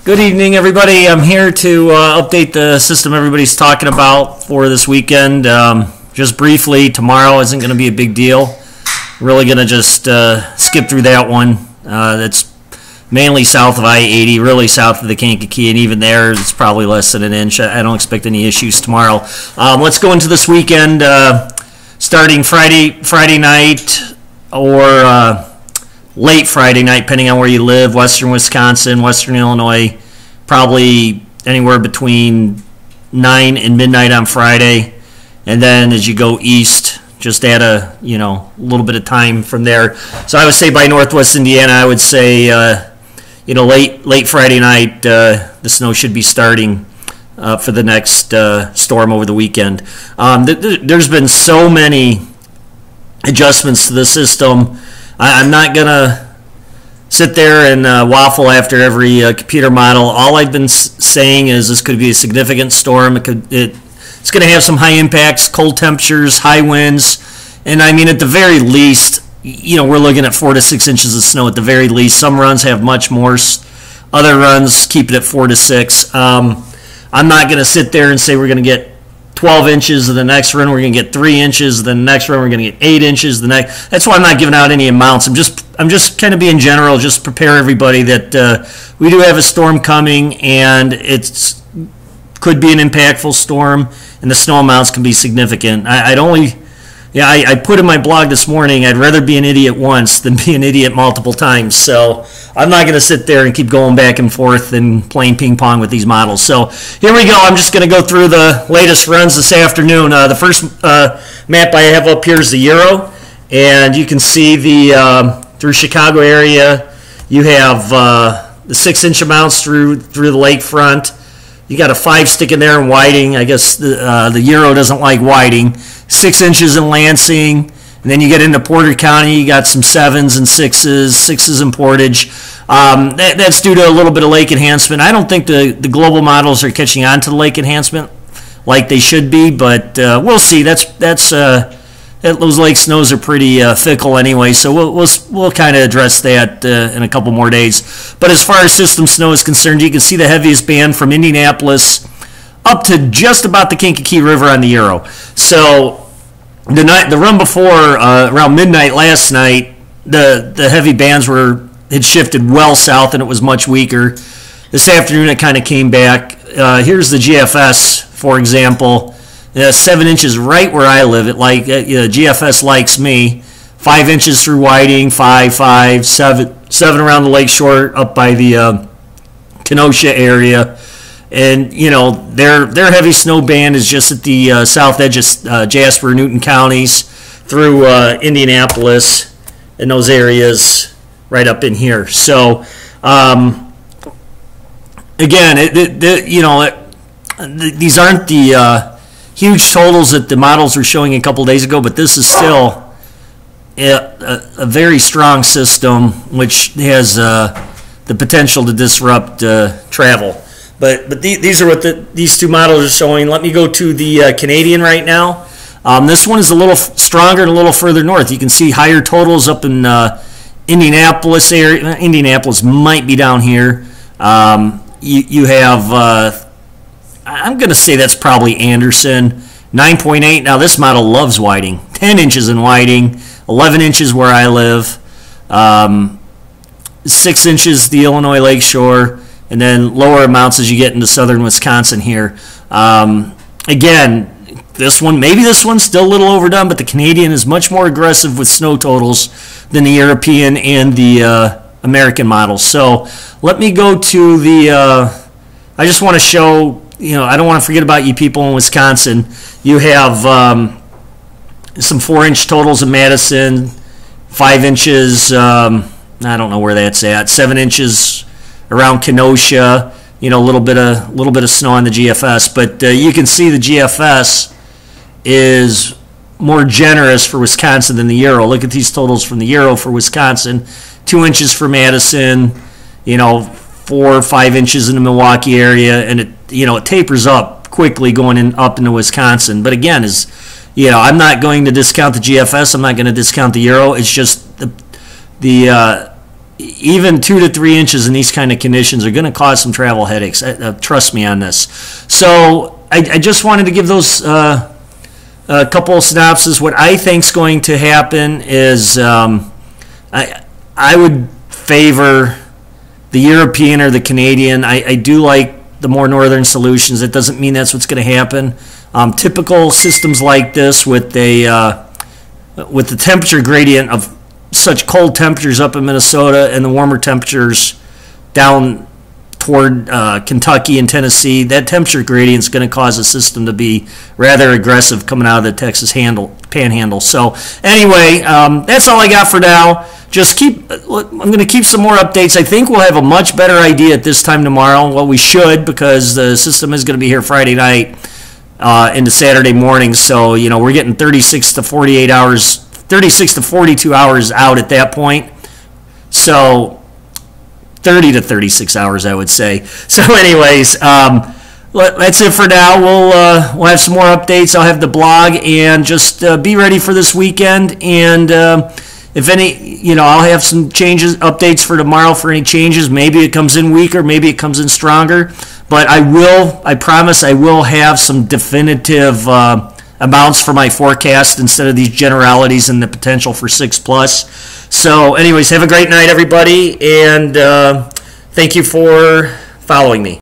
Good evening, everybody. I'm here to update the system everybody's talking about for this weekend. Just briefly, tomorrow isn't going to be a big deal. Really going to just skip through that one. That's mainly south of I-80, really south of the Kankakee, and even there it's probably less than an inch. I don't expect any issues tomorrow. Let's go into this weekend, starting Friday night or late Friday night, depending on where you live, western Wisconsin, western Illinois, probably anywhere between 9 and midnight on Friday. And then as you go east, just add a little bit of time from there. So I would say by northwest Indiana, I would say late Friday night, the snow should be starting for the next storm over the weekend. There's been so many adjustments to the system. I'm not going to sit there and waffle after every computer model. All I've been saying is this could be a significant storm. It's going to have some high impacts, cold temperatures, high winds, and I mean at the very least, we're looking at 4 to 6 inches of snow at the very least. Some runs have much more. Other runs keep it at 4 to 6. I'm not going to sit there and say we're going to get 12 inches of the next run, we're going to get 3 inches. The next run, we're going to get 8 inches. That's why I'm not giving out any amounts. I'm just kind of being general, just prepare everybody that we do have a storm coming, and it's could be an impactful storm, and the snow amounts can be significant. I put in my blog this morning, I'd rather be an idiot once than be an idiot multiple times. So I'm not going to sit there and keep going back and forth and playing ping pong with these models. So here we go. I'm just going to go through the latest runs this afternoon. The first map I have up here is the Euro, and you can see through Chicago area, you have the 6-inch amounts through the lakefront. You got a 5 sticking there in Whiting. I guess the Euro doesn't like Whiting. 6 inches in Lansing, and then you get into Porter County. You got some 7s and 6s in Portage. That's due to a little bit of lake enhancement. I don't think the global models are catching on to the lake enhancement like they should be, but we'll see. Those lake snows are pretty fickle anyway, so we'll kind of address that in a couple more days. But as far as system snow is concerned, you can see the heaviest band from Indianapolis up to just about the Kankakee River on the Euro. So the run before, around midnight last night, the heavy bands had shifted well south, and it was much weaker. This afternoon it kind of came back. Here's the GFS, for example. 7 inches right where I live. GFS likes me. 5 inches through Whiting, 5, 7 around the lakeshore up by the Kenosha area. And, their heavy snow band is just at the south edge of Jasper, Newton counties through Indianapolis and those areas right up in here. So, again, these aren't the huge totals that the models were showing a couple days ago, but this is still a very strong system which has the potential to disrupt travel. But these are what these two models are showing. Let me go to the Canadian right now. This one is a little stronger and a little further north. You can see higher totals up in Indianapolis area. Indianapolis might be down here. You have, I'm going to say that's probably Anderson, 9.8. Now this model loves Whiting. 10 inches in Whiting, 11 inches where I live, 6 inches the Illinois Lakeshore, and then lower amounts as you get into southern Wisconsin here. Again, maybe this one's still a little overdone, but the Canadian is much more aggressive with snow totals than the European and the American models. So let me go to I just want to show, I don't want to forget about you people in Wisconsin. You have some 4-inch totals in Madison, 5 inches, I don't know where that's at, 7 inches around Kenosha, a little bit of snow on the GFS, but you can see the GFS is more generous for Wisconsin than the Euro. Look at these totals from the Euro for Wisconsin: 2 inches for Madison, 4 or 5 inches in the Milwaukee area, and it tapers up quickly going up into Wisconsin. But again, I'm not going to discount the GFS. I'm not going to discount the Euro. It's just the even 2 to 3 inches in these kind of conditions are going to cause some travel headaches. Trust me on this. So I just wanted to give those a couple of synopses. What I think is going to happen is I would favor the European or the Canadian. I do like the more northern solutions. It doesn't mean that's what's going to happen. Typical systems like this with the temperature gradient of such cold temperatures up in Minnesota and the warmer temperatures down toward Kentucky and Tennessee, that temperature gradient is going to cause the system to be rather aggressive coming out of the Texas panhandle. So anyway, that's all I got for now. I'm going to keep some more updates. I think we'll have a much better idea at this time tomorrow. Well, we should, because the system is going to be here Friday night into Saturday morning. So, we're getting 36 to 42 hours out at that point. So 30 to 36 hours, I would say. So anyways, that's it for now. We'll have some more updates. I'll have the blog, and just be ready for this weekend. And if any, I'll have some updates for tomorrow for any changes. Maybe it comes in weaker, maybe it comes in stronger. But I promise I will have some definitive amounts for my forecast instead of these generalities and the potential for 6+. So anyways, have a great night, everybody, and thank you for following me.